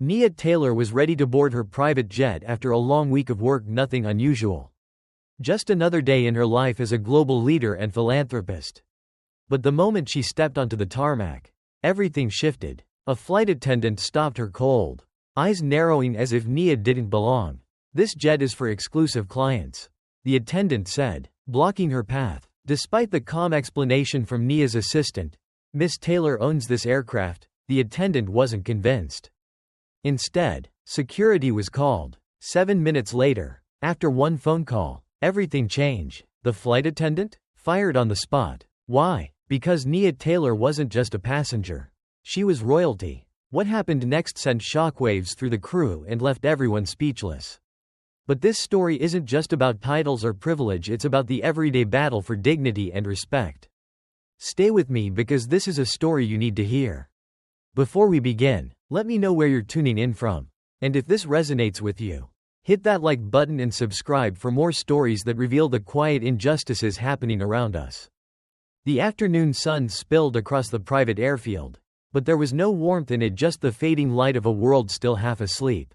Nia Taylor was ready to board her private jet after a long week of work, nothing unusual. Just another day in her life as a global leader and philanthropist. But the moment she stepped onto the tarmac, everything shifted. A flight attendant stopped her cold, eyes narrowing as if Nia didn't belong. "This jet is for exclusive clients," the attendant said, blocking her path. Despite the calm explanation from Nia's assistant, "Miss Taylor owns this aircraft," the attendant wasn't convinced. Instead, security was called. 7 minutes later, after one phone call, everything changed. The flight attendant? Fired on the spot. Why? Because Nia Taylor wasn't just a passenger. She was royalty. What happened next sent shockwaves through the crew and left everyone speechless. But this story isn't just about titles or privilege, it's about the everyday battle for dignity and respect. Stay with me because this is a story you need to hear. Before we begin, let me know where you're tuning in from. And if this resonates with you, hit that like button and subscribe for more stories that reveal the quiet injustices happening around us. The afternoon sun spilled across the private airfield, but there was no warmth in it, just the fading light of a world still half asleep.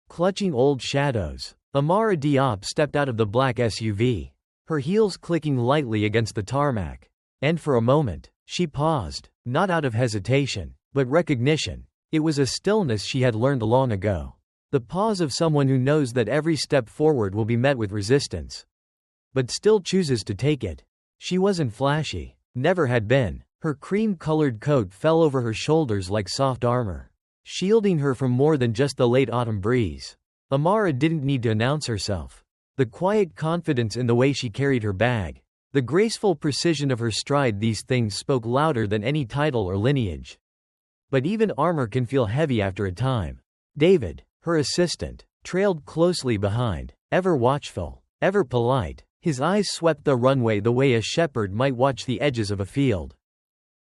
Clutching old shadows, Amara Diop stepped out of the black SUV, her heels clicking lightly against the tarmac. And for a moment, she paused, not out of hesitation, but recognition. It was a stillness she had learned long ago. The pause of someone who knows that every step forward will be met with resistance, but still chooses to take it. She wasn't flashy, never had been. Her cream-colored coat fell over her shoulders like soft armor, shielding her from more than just the late autumn breeze. Amara didn't need to announce herself. The quiet confidence in the way she carried her bag, the graceful precision of her stride, these things spoke louder than any title or lineage. But even armor can feel heavy after a time. David, her assistant, trailed closely behind, ever watchful, ever polite. His eyes swept the runway the way a shepherd might watch the edges of a field.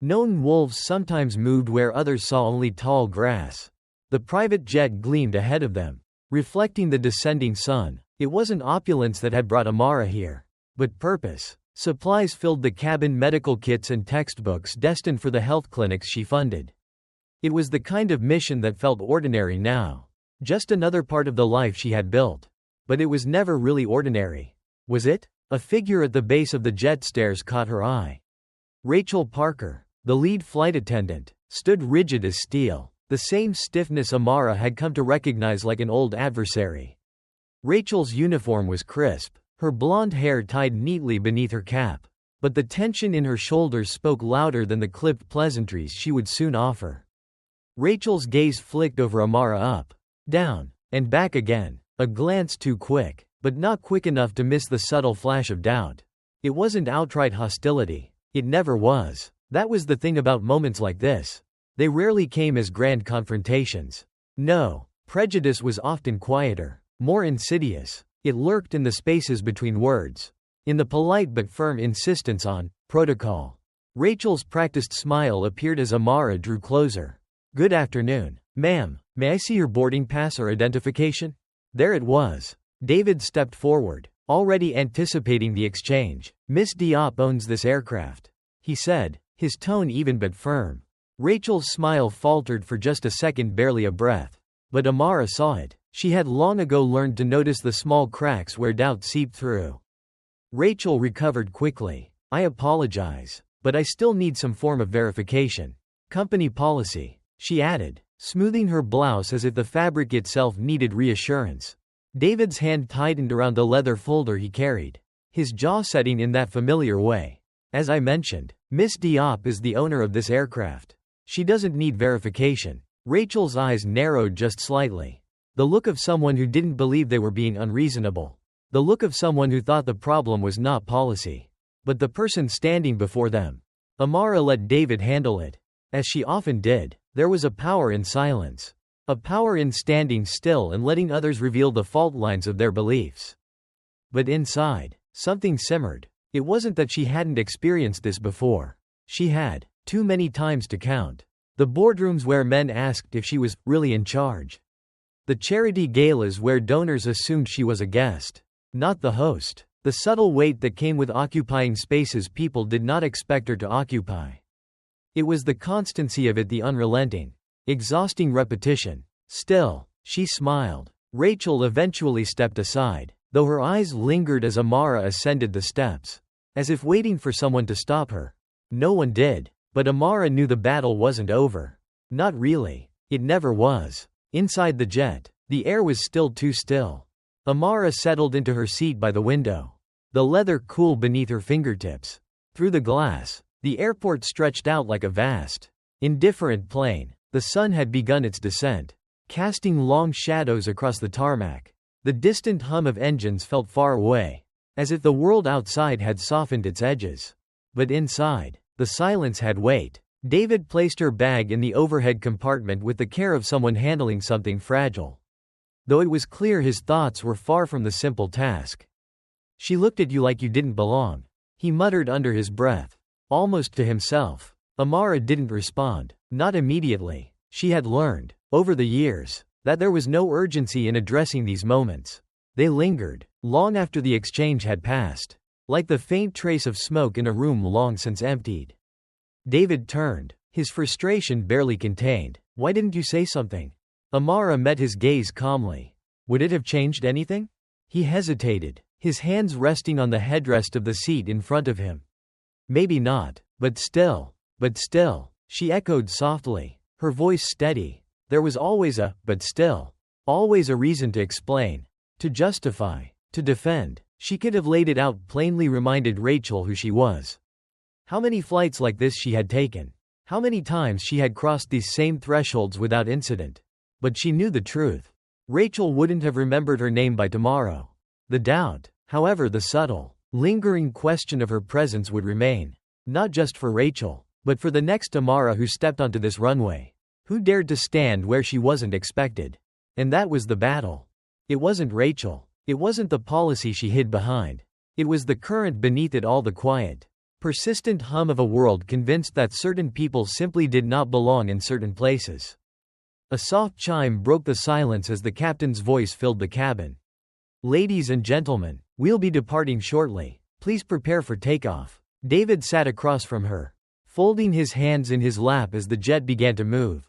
Known wolves sometimes moved where others saw only tall grass. The private jet gleamed ahead of them, reflecting the descending sun. It wasn't opulence that had brought Amara here, but purpose. Supplies filled the cabin, medical kits and textbooks destined for the health clinics she funded. It was the kind of mission that felt ordinary now. Just another part of the life she had built. But it was never really ordinary. Was it? A figure at the base of the jet stairs caught her eye. Rachel Parker, the lead flight attendant, stood rigid as steel, the same stiffness Amara had come to recognize like an old adversary. Rachel's uniform was crisp, her blonde hair tied neatly beneath her cap, but the tension in her shoulders spoke louder than the clipped pleasantries she would soon offer. Rachel's gaze flicked over Amara, up, down, and back again, a glance too quick, but not quick enough to miss the subtle flash of doubt. It wasn't outright hostility. It never was. That was the thing about moments like this. They rarely came as grand confrontations. No, prejudice was often quieter, more insidious. It lurked in the spaces between words, in the polite but firm insistence on protocol. Rachel's practiced smile appeared as Amara drew closer. "Good afternoon, ma'am. May I see your boarding pass or identification?" There it was. David stepped forward, already anticipating the exchange. "Miss Diop owns this aircraft," he said, his tone even but firm. Rachel's smile faltered for just a second, barely a breath. But Amara saw it. She had long ago learned to notice the small cracks where doubt seeped through. Rachel recovered quickly. "I apologize, but I still need some form of verification. Company policy," she added, smoothing her blouse as if the fabric itself needed reassurance. David's hand tightened around the leather folder he carried, his jaw setting in that familiar way. "As I mentioned, Miss Diop is the owner of this aircraft. She doesn't need verification." Rachel's eyes narrowed just slightly. The look of someone who didn't believe they were being unreasonable. The look of someone who thought the problem was not policy, but the person standing before them. Amara let David handle it. As she often did, there was a power in silence. A power in standing still and letting others reveal the fault lines of their beliefs. But inside, something simmered. It wasn't that she hadn't experienced this before. She had, too many times to count. The boardrooms where men asked if she was really in charge. The charity galas where donors assumed she was a guest, not the host. The subtle weight that came with occupying spaces people did not expect her to occupy. It was the constancy of it, the unrelenting, exhausting repetition. Still, she smiled. Rachel eventually stepped aside, though her eyes lingered as Amara ascended the steps, as if waiting for someone to stop her. No one did, but Amara knew the battle wasn't over. Not really. It never was. Inside the jet, the air was still too still. Amara settled into her seat by the window, the leather cool beneath her fingertips. Through the glass, the airport stretched out like a vast, indifferent plain. The sun had begun its descent, casting long shadows across the tarmac. The distant hum of engines felt far away, as if the world outside had softened its edges. But inside, the silence had weight. David placed her bag in the overhead compartment with the care of someone handling something fragile. Though it was clear his thoughts were far from the simple task. "She looked at you like you didn't belong," he muttered under his breath, almost to himself. Amara didn't respond, not immediately. She had learned, over the years, that there was no urgency in addressing these moments. They lingered, long after the exchange had passed, like the faint trace of smoke in a room long since emptied. David turned, his frustration barely contained. "Why didn't you say something?" Amara met his gaze calmly. "Would it have changed anything?" He hesitated, his hands resting on the headrest of the seat in front of him. "Maybe not, but still," she echoed softly, her voice steady. There was always a "but still," always a reason to explain, to justify, to defend. She could have laid it out plainly, reminded Rachel who she was. How many flights like this she had taken. How many times she had crossed these same thresholds without incident. But she knew the truth. Rachel wouldn't have remembered her name by tomorrow. The doubt, however, the subtle, lingering question of her presence would remain. Not just for Rachel, but for the next Amara who stepped onto this runway. Who dared to stand where she wasn't expected. And that was the battle. It wasn't Rachel. It wasn't the policy she hid behind. It was the current beneath it all, the quiet, persistent hum of a world convinced that certain people simply did not belong in certain places. A soft chime broke the silence as the captain's voice filled the cabin. "Ladies and gentlemen, we'll be departing shortly. Please prepare for takeoff." David sat across from her, folding his hands in his lap as the jet began to move.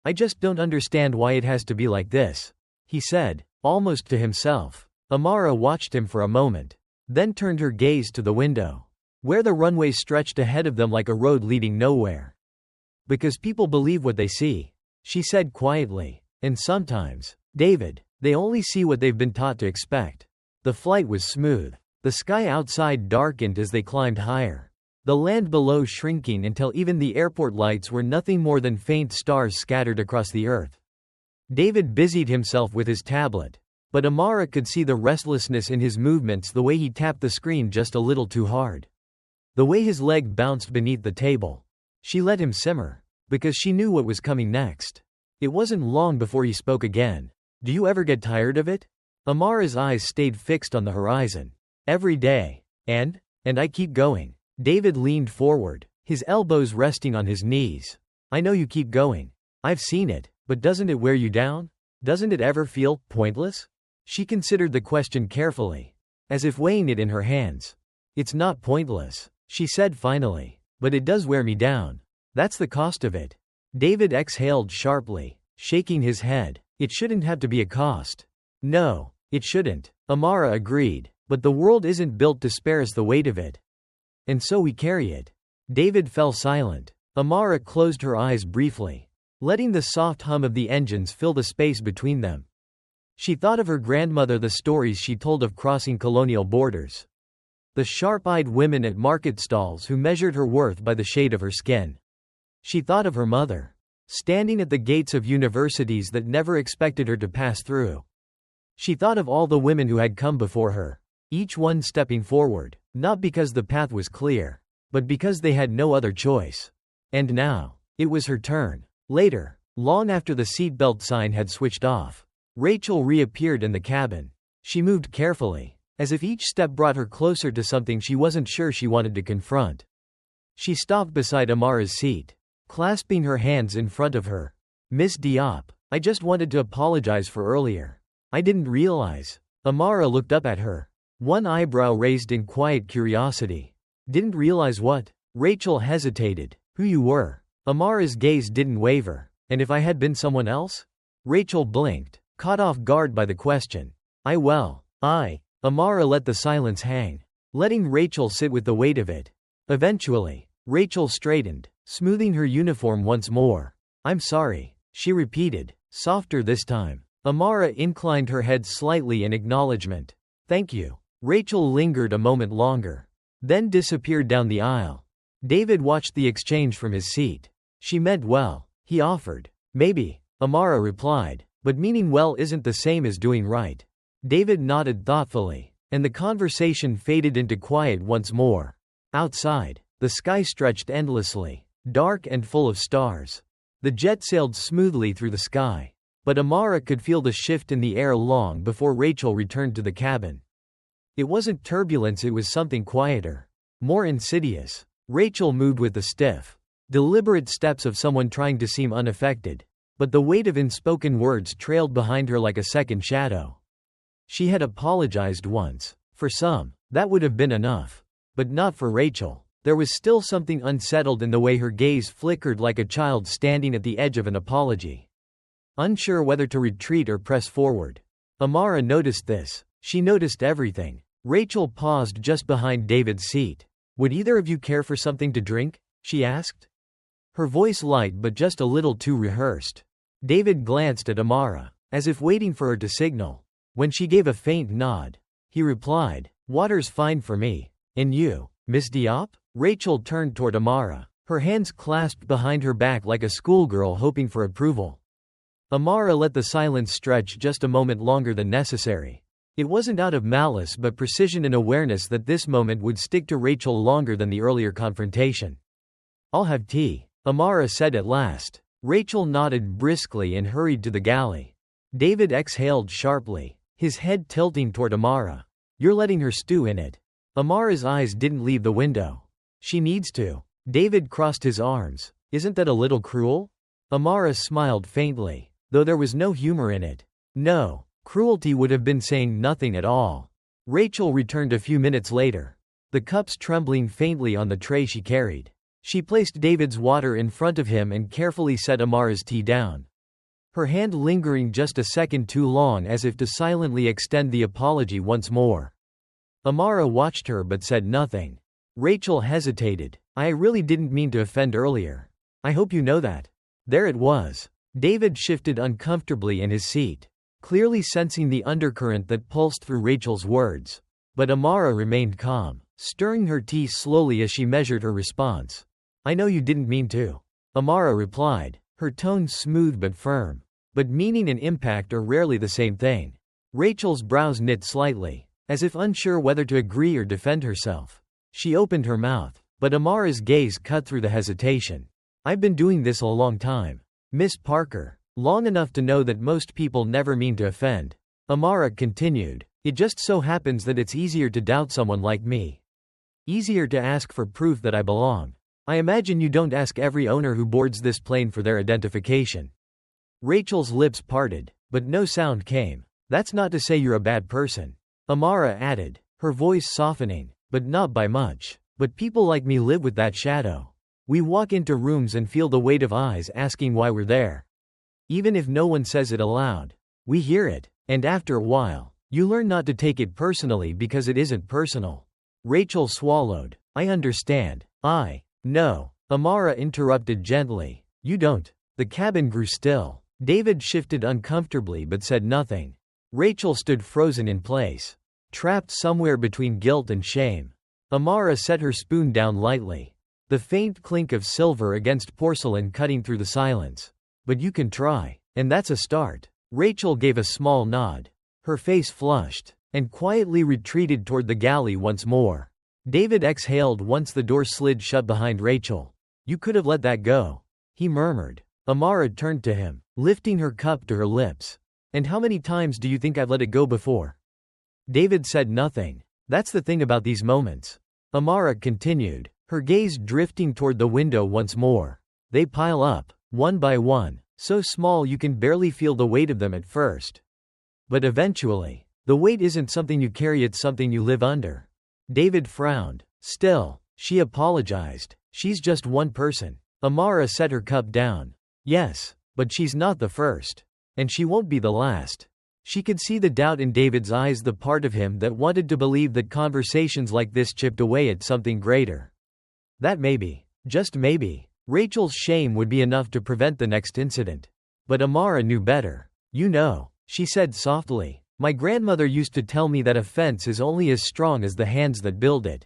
"I just don't understand why it has to be like this," he said, almost to himself. Amara watched him for a moment, then turned her gaze to the window, where the runway stretched ahead of them like a road leading nowhere. "Because people believe what they see," she said quietly. "And sometimes, David, they only see what they've been taught to expect." The flight was smooth. The sky outside darkened as they climbed higher, the land below shrinking until even the airport lights were nothing more than faint stars scattered across the earth. David busied himself with his tablet, but Amara could see the restlessness in his movements, the way he tapped the screen just a little too hard, the way his leg bounced beneath the table. She let him simmer, because she knew what was coming next. It wasn't long before he spoke again. "Do you ever get tired of it?" Amara's eyes stayed fixed on the horizon. "Every day. And I keep going." David leaned forward, his elbows resting on his knees. "I know you keep going. I've seen it, but doesn't it wear you down? Doesn't it ever feel pointless?" She considered the question carefully, as if weighing it in her hands. "It's not pointless," she said finally, "but it does wear me down. That's the cost of it." David exhaled sharply, shaking his head. "It shouldn't have to be a cost." "No, it shouldn't," Amara agreed, "but the world isn't built to spare us the weight of it. And so we carry it." David fell silent. Amara closed her eyes briefly, letting the soft hum of the engines fill the space between them. She thought of her grandmother, the stories she told of crossing colonial borders, the sharp-eyed women at market stalls who measured her worth by the shade of her skin. She thought of her mother, standing at the gates of universities that never expected her to pass through. She thought of all the women who had come before her, each one stepping forward, not because the path was clear, but because they had no other choice. And now, it was her turn. Later, long after the seatbelt sign had switched off, Rachel reappeared in the cabin. She moved carefully, as if each step brought her closer to something she wasn't sure she wanted to confront. She stopped beside Amara's seat, clasping her hands in front of her. "Miss Diop, I just wanted to apologize for earlier. I didn't realize." Amara looked up at her, one eyebrow raised in quiet curiosity. "Didn't realize what?" Rachel hesitated. "Who you were." Amara's gaze didn't waver. "And if I had been someone else?" Rachel blinked, caught off guard by the question. I. Amara let the silence hang, letting Rachel sit with the weight of it. Eventually, Rachel straightened, smoothing her uniform once more. I'm sorry, she repeated, softer this time. Amara inclined her head slightly in acknowledgement. Thank you. Rachel lingered a moment longer, then disappeared down the aisle. David watched the exchange from his seat. She meant well, he offered. Maybe, Amara replied, but meaning well isn't the same as doing right. David nodded thoughtfully, and the conversation faded into quiet once more. Outside, the sky stretched endlessly, dark and full of stars. The jet sailed smoothly through the sky, but Amara could feel the shift in the air long before Rachel returned to the cabin. It wasn't turbulence, it was something quieter, more insidious. Rachel moved with the stiff, deliberate steps of someone trying to seem unaffected, but the weight of unspoken words trailed behind her like a second shadow. She had apologized once. For some, that would have been enough. But not for Rachel. There was still something unsettled in the way her gaze flickered like a child standing at the edge of an apology, unsure whether to retreat or press forward. Amara noticed this. She noticed everything. Rachel paused just behind David's seat. Would either of you care for something to drink? She asked. Her voice light but just a little too rehearsed. David glanced at Amara, as if waiting for her to signal. When she gave a faint nod, he replied, Water's fine for me. And you, Miss Diop? Rachel turned toward Amara, her hands clasped behind her back like a schoolgirl hoping for approval. Amara let the silence stretch just a moment longer than necessary. It wasn't out of malice but precision and awareness that this moment would stick to Rachel longer than the earlier confrontation. I'll have tea, Amara said at last. Rachel nodded briskly and hurried to the galley. David exhaled sharply, his head tilting toward Amara. You're letting her stew in it. Amara's eyes didn't leave the window. She needs to. David crossed his arms. Isn't that a little cruel? Amara smiled faintly, though there was no humor in it. No, cruelty would have been saying nothing at all. Rachel returned a few minutes later, the cups trembling faintly on the tray she carried. She placed David's water in front of him and carefully set Amara's tea down, her hand lingering just a second too long as if to silently extend the apology once more. Amara watched her but said nothing. Rachel hesitated. I really didn't mean to offend earlier. I hope you know that. There it was. David shifted uncomfortably in his seat, clearly sensing the undercurrent that pulsed through Rachel's words. But Amara remained calm, stirring her tea slowly as she measured her response. I know you didn't mean to, Amara replied, her tone smooth but firm. But meaning and impact are rarely the same thing. Rachel's brows knit slightly, as if unsure whether to agree or defend herself. She opened her mouth, but Amara's gaze cut through the hesitation. I've been doing this a long time, Miss Parker. Long enough to know that most people never mean to offend. Amara continued. It just so happens that it's easier to doubt someone like me. Easier to ask for proof that I belong. I imagine you don't ask every owner who boards this plane for their identification. Rachel's lips parted, but no sound came. That's not to say you're a bad person, Amara added, her voice softening, but not by much. But people like me live with that shadow. We walk into rooms and feel the weight of eyes asking why we're there. Even if no one says it aloud, we hear it, and after a while, you learn not to take it personally because it isn't personal. Rachel swallowed. I understand. No, Amara interrupted gently. You don't. The cabin grew still. David shifted uncomfortably but said nothing. Rachel stood frozen in place, trapped somewhere between guilt and shame. Amara set her spoon down lightly, the faint clink of silver against porcelain cutting through the silence. But you can try, and that's a start. Rachel gave a small nod. Her face flushed, and quietly retreated toward the galley once more. David exhaled once the door slid shut behind Rachel. You could have let that go, he murmured. Amara turned to him, lifting her cup to her lips. And how many times do you think I've let it go before? David said nothing. That's the thing about these moments, Amara continued, her gaze drifting toward the window once more. They pile up, one by one, so small you can barely feel the weight of them at first. But eventually, the weight isn't something you carry, it's something you live under. David frowned. Still, she apologized. She's just one person. Amara set her cup down. Yes, but she's not the first. And she won't be the last. She could see the doubt in David's eyes, the part of him that wanted to believe that conversations like this chipped away at something greater. That maybe, just maybe, Rachel's shame would be enough to prevent the next incident. But Amara knew better. You know, she said softly, my grandmother used to tell me that a fence is only as strong as the hands that build it.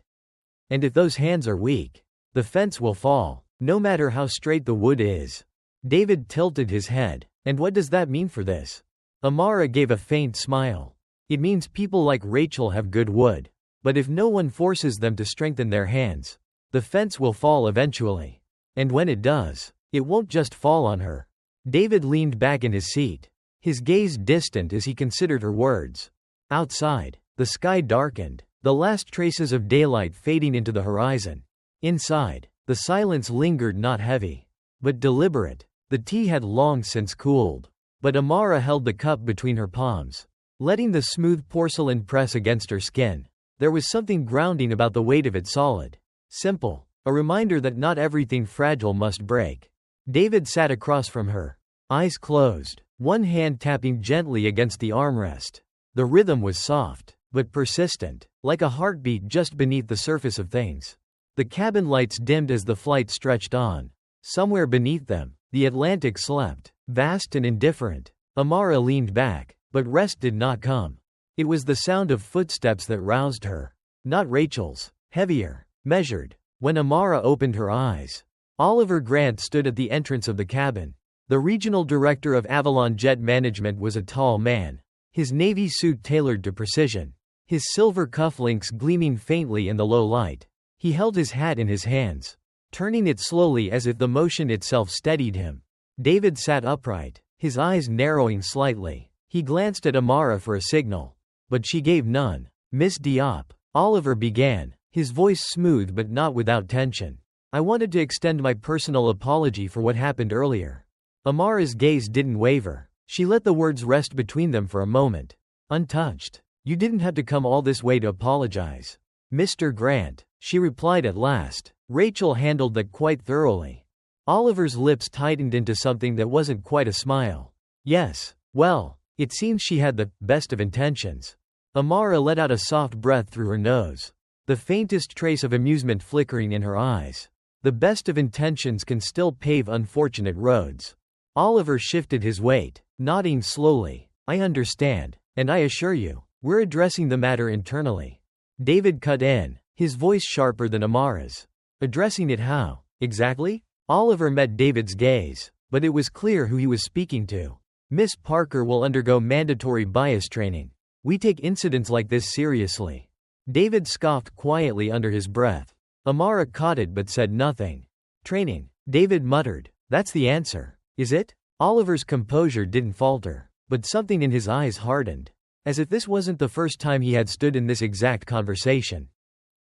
And if those hands are weak, the fence will fall, no matter how straight the wood is. David tilted his head. And what does that mean for this? Amara gave a faint smile. It means people like Rachel have good wood. But if no one forces them to strengthen their hands, the fence will fall eventually. And when it does, it won't just fall on her. David leaned back in his seat, his gaze distant as he considered her words. Outside, the sky darkened, the last traces of daylight fading into the horizon. Inside, the silence lingered, not heavy, but deliberate. The tea had long since cooled. But Amara held the cup between her palms, letting the smooth porcelain press against her skin. There was something grounding about the weight of it, solid, simple, a reminder that not everything fragile must break. David sat across from her, eyes closed, one hand tapping gently against the armrest. The rhythm was soft, but persistent, like a heartbeat just beneath the surface of things. The cabin lights dimmed as the flight stretched on. Somewhere beneath them, the Atlantic slept, vast and indifferent. Amara leaned back, but rest did not come. It was the sound of footsteps that roused her. Not Rachel's, heavier, measured. When Amara opened her eyes, Oliver Grant stood at the entrance of the cabin. The regional director of Avalon Jet Management was a tall man, his navy suit tailored to precision, his silver cufflinks gleaming faintly in the low light. He held his hat in his hands, turning it slowly as if the motion itself steadied him. David sat upright, his eyes narrowing slightly. He glanced at Amara for a signal, but she gave none. Miss Diop, Oliver began, his voice smooth but not without tension. I wanted to extend my personal apology for what happened earlier. Amara's gaze didn't waver. She let the words rest between them for a moment, untouched. You didn't have to come all this way to apologize, Mr. Grant, she replied at last. Rachel handled that quite thoroughly. Oliver's lips tightened into something that wasn't quite a smile. Yes, well, it seems she had the best of intentions. Amara let out a soft breath through her nose, the faintest trace of amusement flickering in her eyes. The best of intentions can still pave unfortunate roads. Oliver shifted his weight, nodding slowly. I understand, and I assure you, we're addressing the matter internally. David cut in, his voice sharper than Amara's. Addressing it how, exactly? Oliver met David's gaze, but it was clear who he was speaking to. Miss Parker will undergo mandatory bias training. We take incidents like this seriously. David scoffed quietly under his breath. Amara caught it but said nothing. Training, David muttered. That's the answer, is it? Oliver's composure didn't falter, but something in his eyes hardened, as if this wasn't the first time he had stood in this exact conversation.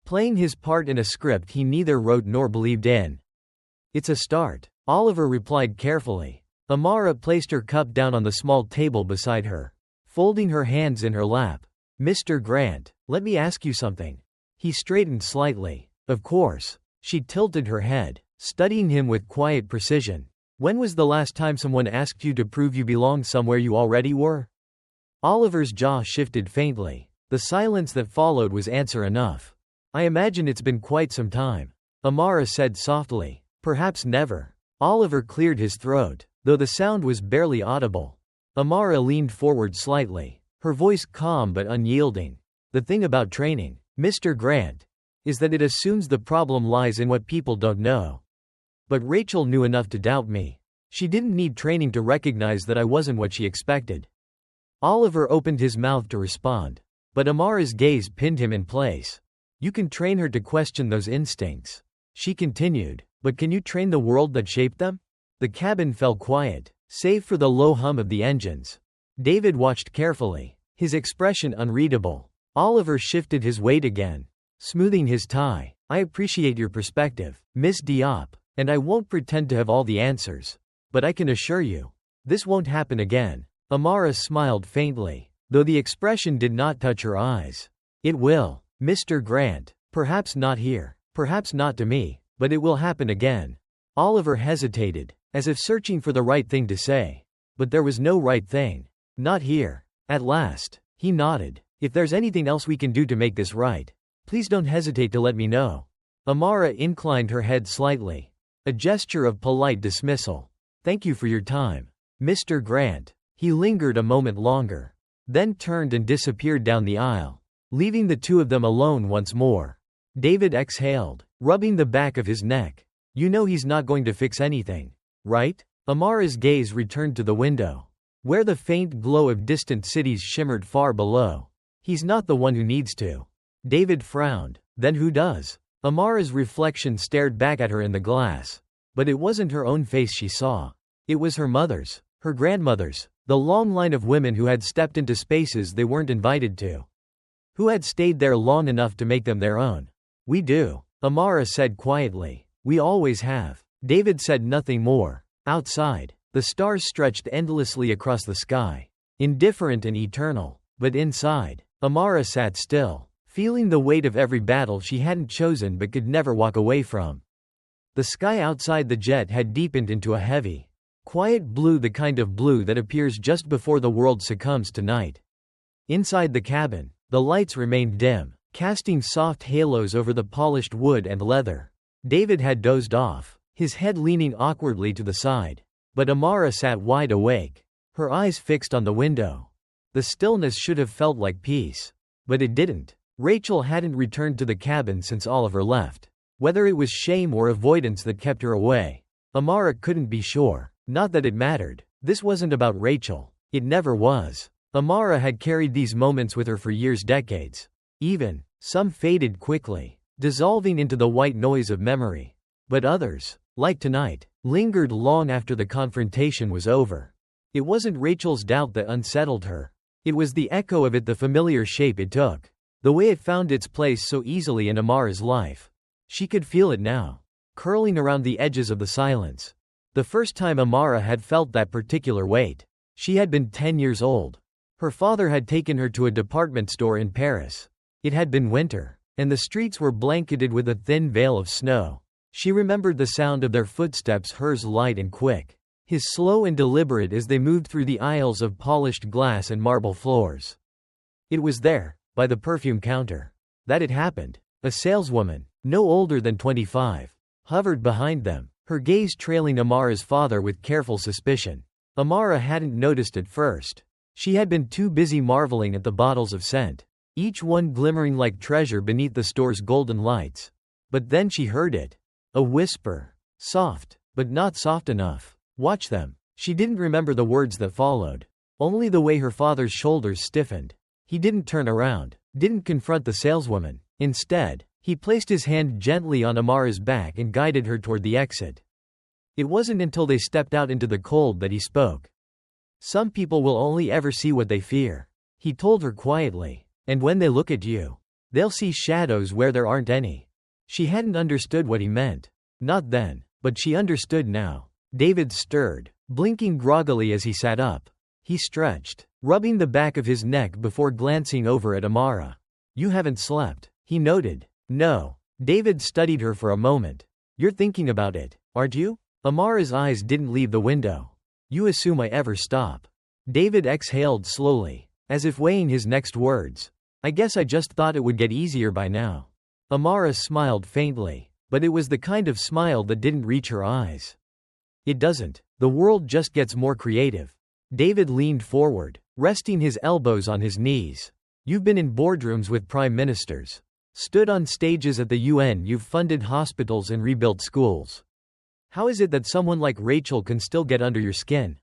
Playing his part in a script he neither wrote nor believed in. It's a start, Oliver replied carefully. Amara placed her cup down on the small table beside her, folding her hands in her lap. Mr. Grant, let me ask you something. He straightened slightly. Of course. She tilted her head, studying him with quiet precision. When was the last time someone asked you to prove you belong somewhere you already were? Oliver's jaw shifted faintly. The silence that followed was answer enough. I imagine it's been quite some time, Amara said softly. Perhaps never. Oliver cleared his throat, though the sound was barely audible. Amara leaned forward slightly, her voice calm but unyielding. The thing about training, Mr. Grant, is that it assumes the problem lies in what people don't know. But Rachel knew enough to doubt me. She didn't need training to recognize that I wasn't what she expected. Oliver opened his mouth to respond, but Amara's gaze pinned him in place. You can train her to question those instincts, she continued, but can you train the world that shaped them? The cabin fell quiet, save for the low hum of the engines. David watched carefully, his expression unreadable. Oliver shifted his weight again, smoothing his tie. I appreciate your perspective, Miss Diop, and I won't pretend to have all the answers. But I can assure you, this won't happen again. Amara smiled faintly, though the expression did not touch her eyes. It will, Mr. Grant, perhaps not here, perhaps not to me, but it will happen again. Oliver hesitated, as if searching for the right thing to say. But there was no right thing. Not here. At last. He nodded. If there's anything else we can do to make this right, please don't hesitate to let me know. Amara inclined her head slightly. A gesture of polite dismissal. Thank you for your time, Mr. Grant. He lingered a moment longer, then turned and disappeared down the aisle, leaving the two of them alone once more. David exhaled, rubbing the back of his neck. You know he's not going to fix anything, right? Amara's gaze returned to the window, where the faint glow of distant cities shimmered far below. He's not the one who needs to. David frowned. Then who does? Amara's reflection stared back at her in the glass. But it wasn't her own face she saw. It was her mother's, her grandmother's, the long line of women who had stepped into spaces they weren't invited to. Who had stayed there long enough to make them their own. We do, Amara said quietly. We always have. David said nothing more. Outside, the stars stretched endlessly across the sky, indifferent and eternal. But inside, Amara sat still, feeling the weight of every battle she hadn't chosen but could never walk away from. The sky outside the jet had deepened into a heavy, quiet blue, the kind of blue that appears just before the world succumbs to night. Inside the cabin, the lights remained dim, casting soft halos over the polished wood and leather. David had dozed off, his head leaning awkwardly to the side. But Amara sat wide awake, her eyes fixed on the window. The stillness should have felt like peace. But it didn't. Rachel hadn't returned to the cabin since Oliver left. Whether it was shame or avoidance that kept her away, Amara couldn't be sure. Not that it mattered. This wasn't about Rachel. It never was. Amara had carried these moments with her for years, decades. Even, some faded quickly, dissolving into the white noise of memory. But others, like tonight, lingered long after the confrontation was over. It wasn't Rachel's doubt that unsettled her. It was the echo of it, the familiar shape it took. The way it found its place so easily in Amara's life. She could feel it now, curling around the edges of the silence. The first time Amara had felt that particular weight, she had been 10 years old. Her father had taken her to a department store in Paris. It had been winter, and the streets were blanketed with a thin veil of snow. She remembered the sound of their footsteps, hers light and quick, his slow and deliberate as they moved through the aisles of polished glass and marble floors. It was there, by the perfume counter, that it happened. A saleswoman, no older than 25, hovered behind them, her gaze trailing Amara's father with careful suspicion. Amara hadn't noticed at first. She had been too busy marveling at the bottles of scent, each one glimmering like treasure beneath the store's golden lights. But then she heard it. A whisper. Soft, but not soft enough. Watch them. She didn't remember the words that followed. Only the way her father's shoulders stiffened. He didn't turn around, didn't confront the saleswoman. Instead, he placed his hand gently on Amara's back and guided her toward the exit. It wasn't until they stepped out into the cold that he spoke. Some people will only ever see what they fear, he told her quietly. And when they look at you, they'll see shadows where there aren't any. She hadn't understood what he meant. Not then, but she understood now. David stirred, blinking groggily as he sat up. He stretched, rubbing the back of his neck before glancing over at Amara. You haven't slept, he noted. No. David studied her for a moment. You're thinking about it, aren't you? Amara's eyes didn't leave the window. You assume I ever stop. David exhaled slowly, as if weighing his next words. I guess I just thought it would get easier by now. Amara smiled faintly, but it was the kind of smile that didn't reach her eyes. It doesn't. The world just gets more creative. David leaned forward, resting his elbows on his knees. You've been in boardrooms with prime ministers. Stood on stages at the UN, you've funded hospitals and rebuilt schools. How is it that someone like Rachel can still get under your skin?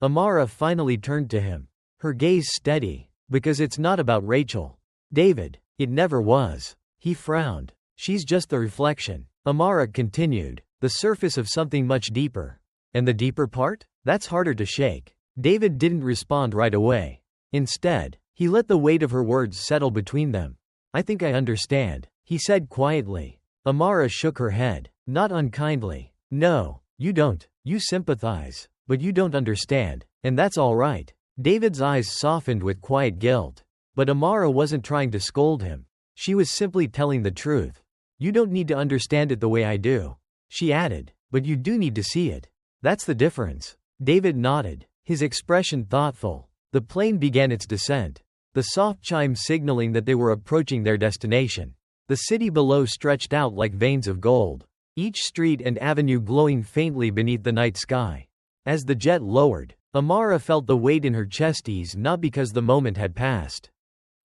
Amara finally turned to him, her gaze steady. Because it's not about Rachel. David, it never was. He frowned. She's just the reflection. Amara continued, the surface of something much deeper. And the deeper part? That's harder to shake. David didn't respond right away. Instead, he let the weight of her words settle between them. I think I understand, he said quietly. Amara shook her head, not unkindly. No, you don't. You sympathize, but you don't understand, and that's all right. David's eyes softened with quiet guilt. But Amara wasn't trying to scold him. She was simply telling the truth. You don't need to understand it the way I do, she added, but you do need to see it. That's the difference. David nodded, his expression thoughtful. The plane began its descent, the soft chime signaling that they were approaching their destination. The city below stretched out like veins of gold, each street and avenue glowing faintly beneath the night sky. As the jet lowered, Amara felt the weight in her chest ease, not because the moment had passed,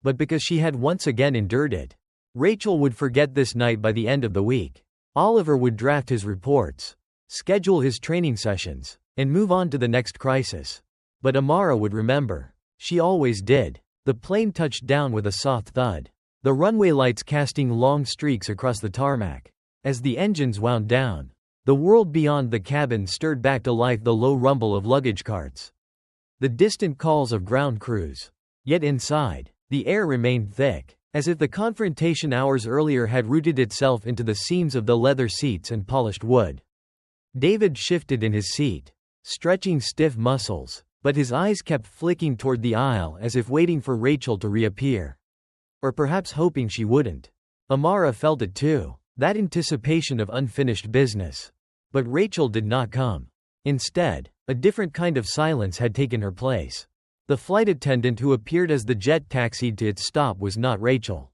but because she had once again endured it. Rachel would forget this night by the end of the week. Oliver would draft his reports, schedule his training sessions, and move on to the next crisis. But Amara would remember. She always did. The plane touched down with a soft thud, the runway lights casting long streaks across the tarmac. As the engines wound down, the world beyond the cabin stirred back to life, the low rumble of luggage carts, the distant calls of ground crews. Yet inside, the air remained thick, as if the confrontation hours earlier had rooted itself into the seams of the leather seats and polished wood. David shifted in his seat, stretching stiff muscles, but his eyes kept flicking toward the aisle as if waiting for Rachel to reappear. Or perhaps hoping she wouldn't. Amara felt it too, that anticipation of unfinished business. But Rachel did not come. Instead, a different kind of silence had taken her place. The flight attendant who appeared as the jet taxied to its stop was not Rachel.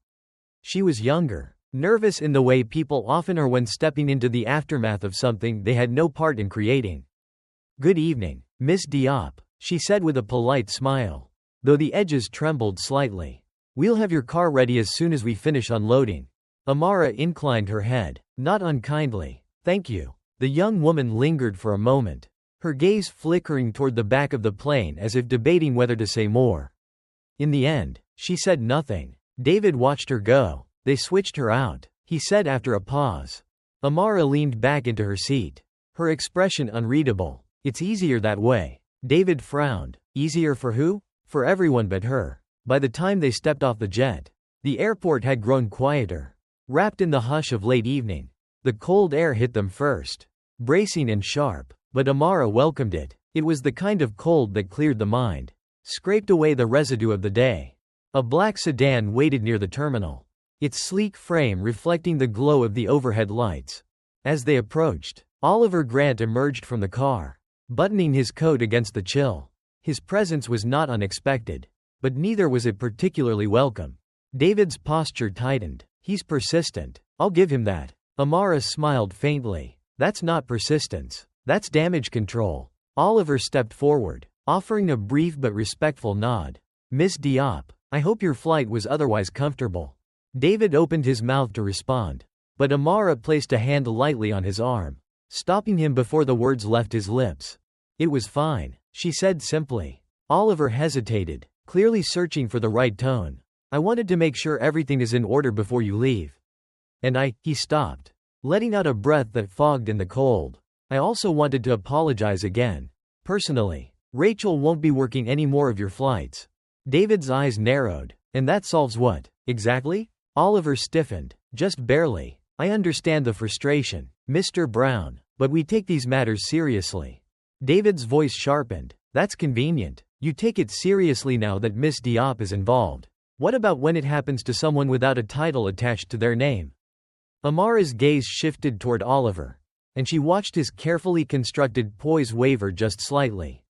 She was younger, nervous in the way people often are when stepping into the aftermath of something they had no part in creating. "Good evening, Miss Diop," she said with a polite smile, though the edges trembled slightly. "We'll have your car ready as soon as we finish unloading." Amara inclined her head, not unkindly. "Thank you." The young woman lingered for a moment, her gaze flickering toward the back of the plane as if debating whether to say more. In the end, she said nothing. David watched her go. "They switched her out," he said after a pause. Amara leaned back into her seat, her expression unreadable. "It's easier that way." David frowned. Easier for who? For everyone but her. By the time they stepped off the jet, the airport had grown quieter, wrapped in the hush of late evening. The cold air hit them first, bracing and sharp, but Amara welcomed it. It was the kind of cold that cleared the mind, scraped away the residue of the day. A black sedan waited near the terminal, its sleek frame reflecting the glow of the overhead lights. As they approached, Oliver Grant emerged from the car, buttoning his coat against the chill. His presence was not unexpected, but neither was it particularly welcome. David's posture tightened. "He's persistent. I'll give him that." Amara smiled faintly. "That's not persistence. That's damage control." Oliver stepped forward, offering a brief but respectful nod. "Miss Diop, I hope your flight was otherwise comfortable." David opened his mouth to respond, but Amara placed a hand lightly on his arm, stopping him before the words left his lips. "It was fine," she said simply. Oliver hesitated, clearly searching for the right tone. "I wanted to make sure everything is in order before you leave. And he stopped, letting out a breath that fogged in the cold. "I also wanted to apologize again. Personally. Rachel won't be working any more of your flights." David's eyes narrowed. "And that solves what, exactly?" Oliver stiffened. "Just barely. I understand the frustration, Mr. Brown, but we take these matters seriously." David's voice sharpened. "That's convenient. You take it seriously now that Miss Diop is involved. What about when it happens to someone without a title attached to their name?" Amara's gaze shifted toward Oliver, and she watched his carefully constructed poise waver just slightly.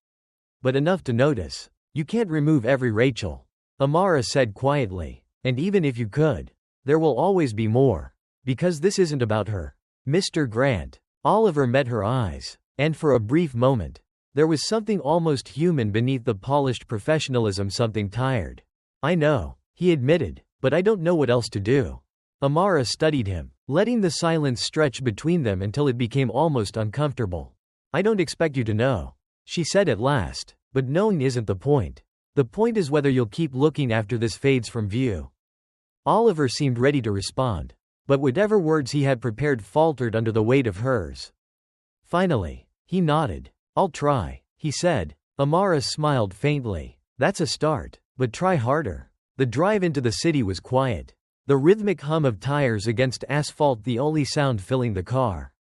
"But enough to notice. You can't remove every Rachel," Amara said quietly. "And even if you could, there will always be more. Because this isn't about her." "Mr. Grant." Oliver met her eyes, and for a brief moment, there was something almost human beneath the polished professionalism, something tired. "I know," he admitted, "but I don't know what else to do." Amara studied him, letting the silence stretch between them until it became almost uncomfortable. "I don't expect you to know," she said at last, "but knowing isn't the point. The point is whether you'll keep looking after this fades from view." Oliver seemed ready to respond, but whatever words he had prepared faltered under the weight of hers. Finally, he nodded. "I'll try," he said. Amara smiled faintly. "That's a start, but try harder." The drive into the city was quiet, the rhythmic hum of tires against asphalt the only sound filling the car.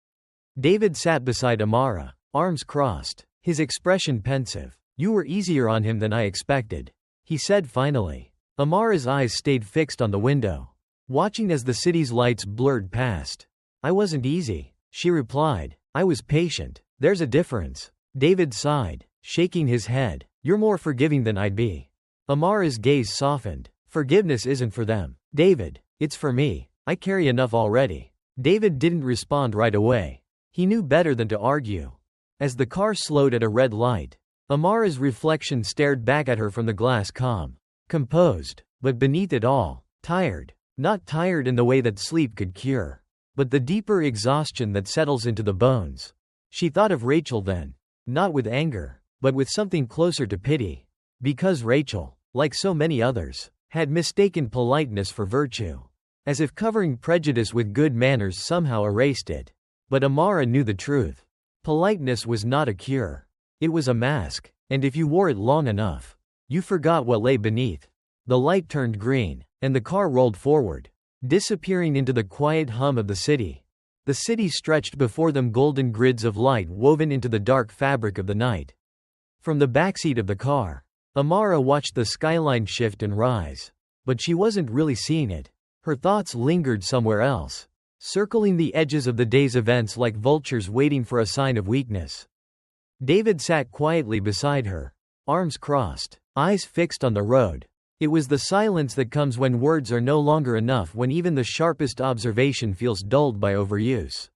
David sat beside Amara, arms crossed, his expression pensive. "You were easier on him than I expected," he said finally. Amara's eyes stayed fixed on the window, watching as the city's lights blurred past. "I wasn't easy," she replied. "I was patient. There's a difference." David sighed. shaking his head. You're more forgiving than I'd be. Amara's gaze softened. Forgiveness isn't for them, David. It's for me. I carry enough already. David didn't respond right away. He knew better than to argue. As the car slowed at a red light, Amara's reflection stared back at her from the glass, calm, composed, but beneath it all, tired. Not tired in the way that sleep could cure, but the deeper exhaustion that settles into the bones. She thought of Rachel then, not with anger, but with something closer to pity. Because Rachel, like so many others, had mistaken politeness for virtue, as if covering prejudice with good manners somehow erased it. But Amara knew the truth. Politeness was not a cure. It was a mask, and if you wore it long enough, you forgot what lay beneath. The light turned green, and the car rolled forward, disappearing into the quiet hum of the city. The city stretched before them, golden grids of light woven into the dark fabric of the night. From the backseat of the car, Amara watched the skyline shift and rise. But she wasn't really seeing it. Her thoughts lingered somewhere else, circling the edges of the day's events like vultures waiting for a sign of weakness. David sat quietly beside her, arms crossed, eyes fixed on the road. It was the silence that comes when words are no longer enough, when even the sharpest observation feels dulled by overuse.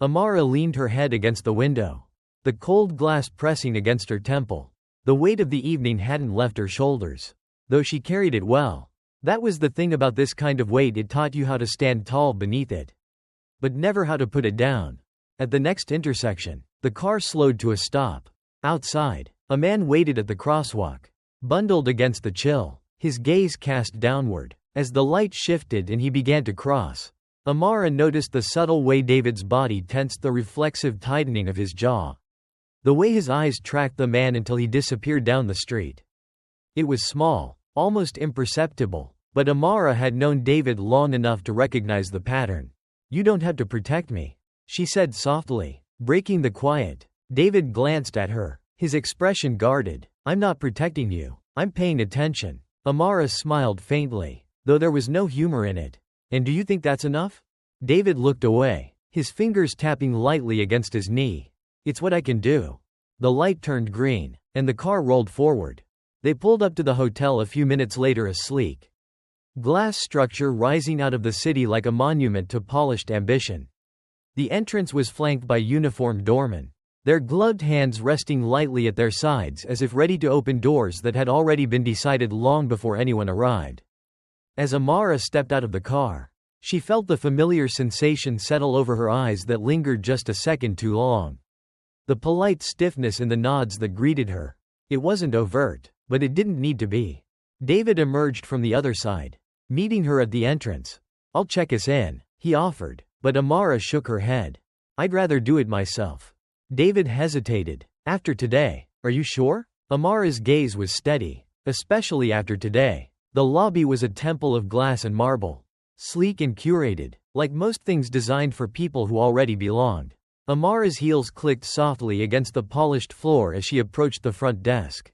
Amara leaned her head against the window, the cold glass pressing against her temple. The weight of the evening hadn't left her shoulders, though she carried it well. That was the thing about this kind of weight, it taught you how to stand tall beneath it, but never how to put it down. At the next intersection, the car slowed to a stop. Outside, a man waited at the crosswalk, bundled against the chill, his gaze cast downward. As the light shifted and he began to cross, Amara noticed the subtle way David's body tensed, the reflexive tightening of his jaw, the way his eyes tracked the man until he disappeared down the street. It was small, almost imperceptible, but Amara had known David long enough to recognize the pattern. You don't have to protect me, she said softly, breaking the quiet. David glanced at her, his expression guarded. I'm not protecting you, I'm paying attention. Amara smiled faintly, though there was no humor in it. And do you think that's enough? David looked away, his fingers tapping lightly against his knee. It's what I can do. The light turned green, and the car rolled forward. They pulled up to the hotel a few minutes later, a sleek glass structure rising out of the city like a monument to polished ambition. The entrance was flanked by uniformed doormen, their gloved hands resting lightly at their sides as if ready to open doors that had already been decided long before anyone arrived. As Amara stepped out of the car, she felt the familiar sensation settle over her eyes that lingered just a second too long. The polite stiffness in the nods that greeted her. It wasn't overt, but it didn't need to be. David emerged from the other side, meeting her at the entrance. I'll check us in, he offered, but Amara shook her head. I'd rather do it myself. David hesitated. After today, are you sure? Amara's gaze was steady, especially after today. The lobby was a temple of glass and marble, sleek and curated, like most things designed for people who already belonged. Amara's heels clicked softly against the polished floor as she approached the front desk.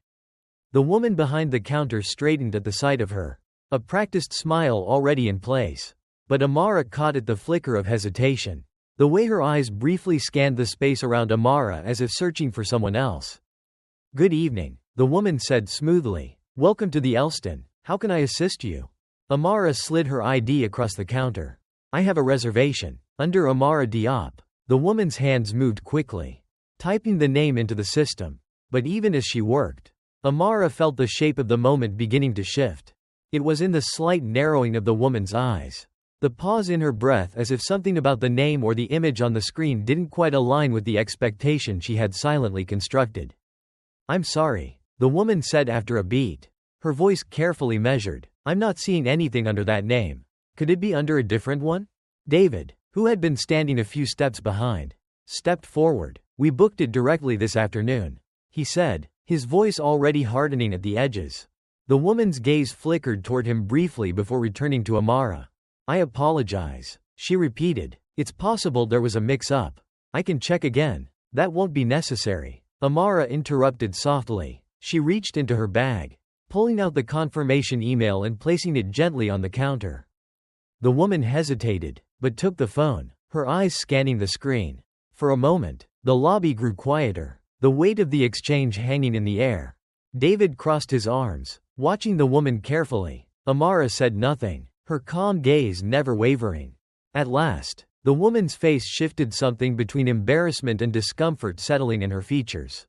The woman behind the counter straightened at the sight of her, a practiced smile already in place. But Amara caught at the flicker of hesitation, the way her eyes briefly scanned the space around Amara as if searching for someone else. Good evening, the woman said smoothly. Welcome to the Elston. How can I assist you? Amara slid her ID across the counter. I have a reservation. Under Amara Diop. The woman's hands moved quickly, typing the name into the system. But even as she worked, Amara felt the shape of the moment beginning to shift. It was in the slight narrowing of the woman's eyes, the pause in her breath, as if something about the name or the image on the screen didn't quite align with the expectation she had silently constructed. I'm sorry, the woman said after a beat, her voice carefully measured. I'm not seeing anything under that name. Could it be under a different one? David, who had been standing a few steps behind, stepped forward. We booked it directly this afternoon, he said, his voice already hardening at the edges. The woman's gaze flickered toward him briefly before returning to Amara. I apologize, she repeated. It's possible there was a mix-up. I can check again. That won't be necessary, Amara interrupted softly. She reached into her bag, pulling out the confirmation email and placing it gently on the counter. The woman hesitated, but took the phone, her eyes scanning the screen. For a moment, the lobby grew quieter. the weight of the exchange hanging in the air. David crossed his arms, watching the woman carefully. Amara said nothing, her calm gaze never wavering. At last, the woman's face shifted, something between embarrassment and discomfort settling in her features.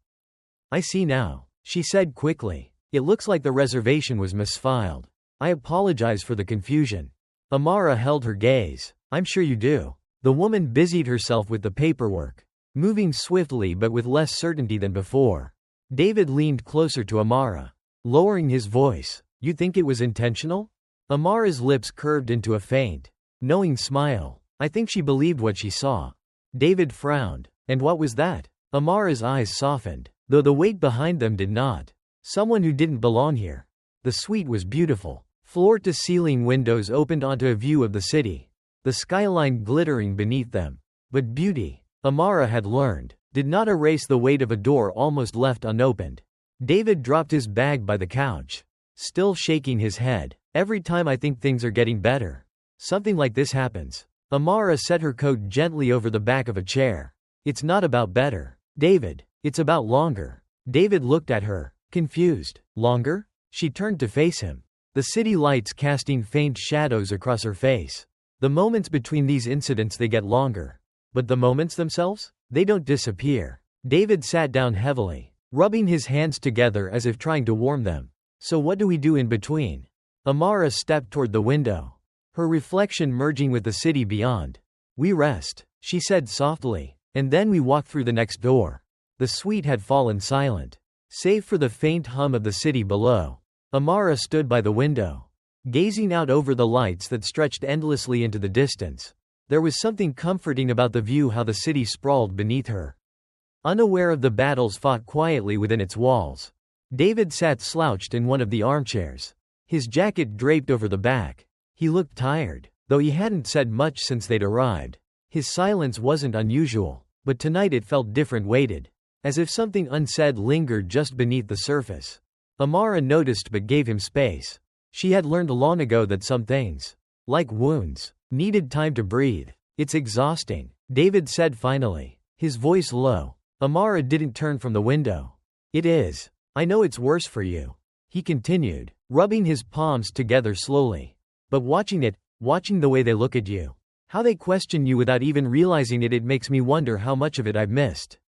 "I see now," she said quickly. "It looks like the reservation was misfiled. I apologize for the confusion." Amara held her gaze. "I'm sure you do." The woman busied herself with the paperwork, moving swiftly but with less certainty than before. David leaned closer to Amara, lowering his voice. "You think it was intentional?" Amara's lips curved into a faint, knowing smile. "I think she believed what she saw." David frowned. "And what was that?" Amara's eyes softened, though the weight behind them did not. "Someone who didn't belong here." The suite was beautiful. Floor-to-ceiling windows opened onto a view of the city, the skyline glittering beneath them. But beauty, Amara had learned, did not erase the weight of a door almost left unopened. David dropped his bag by the couch, still shaking his head. "Every time I think things are getting better, something like this happens." Amara set her coat gently over the back of a chair. "It's not about better, David. It's about longer." David looked at her, confused. "Longer?" She turned to face him, the city lights casting faint shadows across her face. "The moments between these incidents, they get longer. But the moments themselves? They don't disappear." David sat down heavily, rubbing his hands together as if trying to warm them. "So what do we do in between?" Amara stepped toward the window, her reflection merging with the city beyond. "We rest," she said softly, "and then we walk through the next door." The suite had fallen silent, save for the faint hum of the city below. Amara stood by the window, gazing out over the lights that stretched endlessly into the distance. There was something comforting about the view, how the city sprawled beneath her, unaware of the battles fought quietly within its walls. David sat slouched in one of the armchairs, his jacket draped over the back. He looked tired, though he hadn't said much since they'd arrived. His silence wasn't unusual, but tonight it felt different, weighted, as if something unsaid lingered just beneath the surface. Amara noticed but gave him space. She had learned long ago that some things, like wounds, needed time to breathe. "It's exhausting," David said finally, his voice low. Amara didn't turn from the window. "It is. I know it's worse for you," he continued, rubbing his palms together slowly. "But watching the way they look at you, how they question you without even realizing it makes me wonder how much of it I've missed."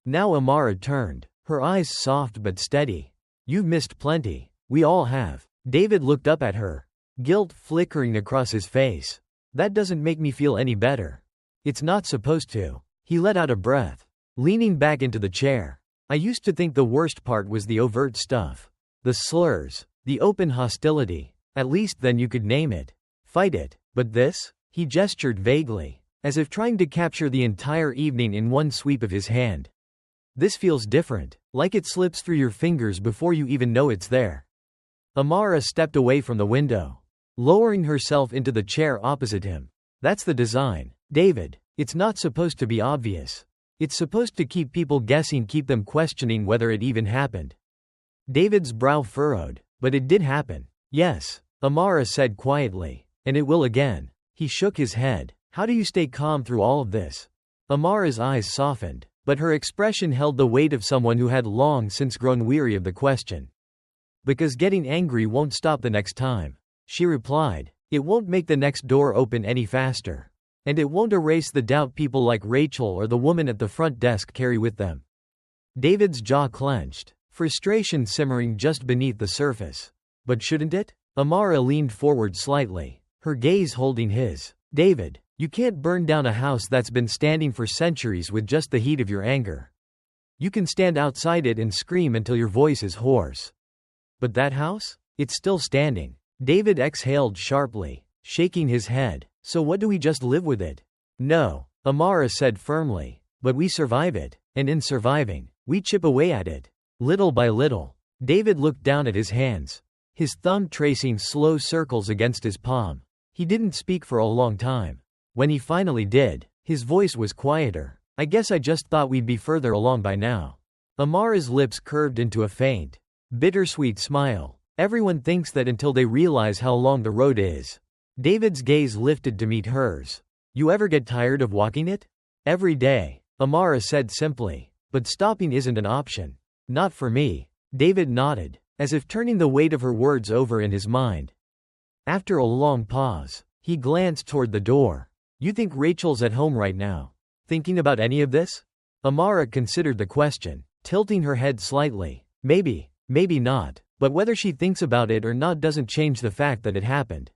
Now Amara turned, her eyes soft but steady. "You've missed plenty. We all have." David looked up at her, guilt flickering across his face. "That doesn't make me feel any better." "It's not supposed to." He let out a breath, leaning back into the chair. "I used to think the worst part was the overt stuff. The slurs, the open hostility. At least then you could name it, fight it. But this?" He gestured vaguely, as if trying to capture the entire evening in one sweep of his hand. "This feels different, like it slips through your fingers before you even know it's there." Amara stepped away from the window, lowering herself into the chair opposite him. "That's the design, David. It's not supposed to be obvious. It's supposed to keep people guessing, keep them questioning whether it even happened." David's brow furrowed. "But it did happen." "Yes," Amara said quietly, "and it will again." He shook his head. "How do you stay calm through all of this?" Amara's eyes softened, but her expression held the weight of someone who had long since grown weary of the question. "Because getting angry won't stop the next time," she replied. "It won't make the next door open any faster. And it won't erase the doubt people like Rachel or the woman at the front desk carry with them." David's jaw clenched, frustration simmering just beneath the surface. "But shouldn't it?" Amara leaned forward slightly, her gaze holding his. "David, you can't burn down a house that's been standing for centuries with just the heat of your anger. You can stand outside it and scream until your voice is hoarse. But that house? It's still standing." David exhaled sharply, shaking his head. "So what, do we just live with it?" "No," Amara said firmly, "but we survive it, and in surviving, we chip away at it, little by little." David looked down at his hands, his thumb tracing slow circles against his palm. He didn't speak for a long time. When he finally did, his voice was quieter. "I guess I just thought we'd be further along by now." Amara's lips curved into a faint, bittersweet smile. "Everyone thinks that until they realize how long the road is." David's gaze lifted to meet hers. "You ever get tired of walking it?" "Every day," Amara said simply. But stopping isn't an option. Not for me. David nodded, as if turning the weight of her words over in his mind. After a long pause, he glanced toward the door. You think Rachel's at home right now? Thinking about any of this? Amara considered the question, tilting her head slightly. Maybe, maybe not, but whether she thinks about it or not doesn't change the fact that it happened.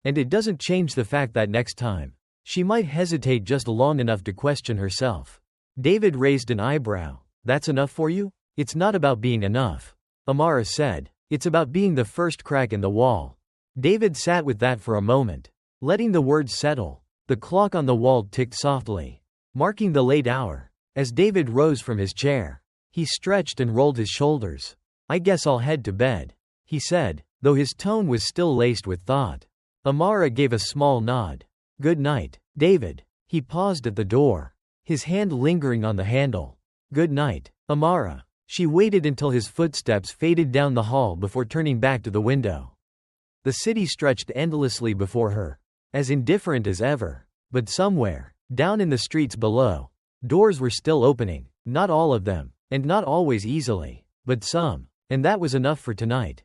And it doesn't change the fact that next time, she might hesitate just long enough to question herself. David raised an eyebrow. That's enough for you? It's not about being enough, Amara said. It's about being the first crack in the wall. David sat with that for a moment, letting the words settle. The clock on the wall ticked softly, marking the late hour. As David rose from his chair, he stretched and rolled his shoulders. I guess I'll head to bed, he said, though his tone was still laced with thought. Amara gave a small nod. Good night, David. He paused at the door, his hand lingering on the handle. Good night, Amara. She waited until his footsteps faded down the hall before turning back to the window. The city stretched endlessly before her, as indifferent as ever. But somewhere, down in the streets below, doors were still opening. Not all of them, and not always easily, but some. And that was enough for tonight.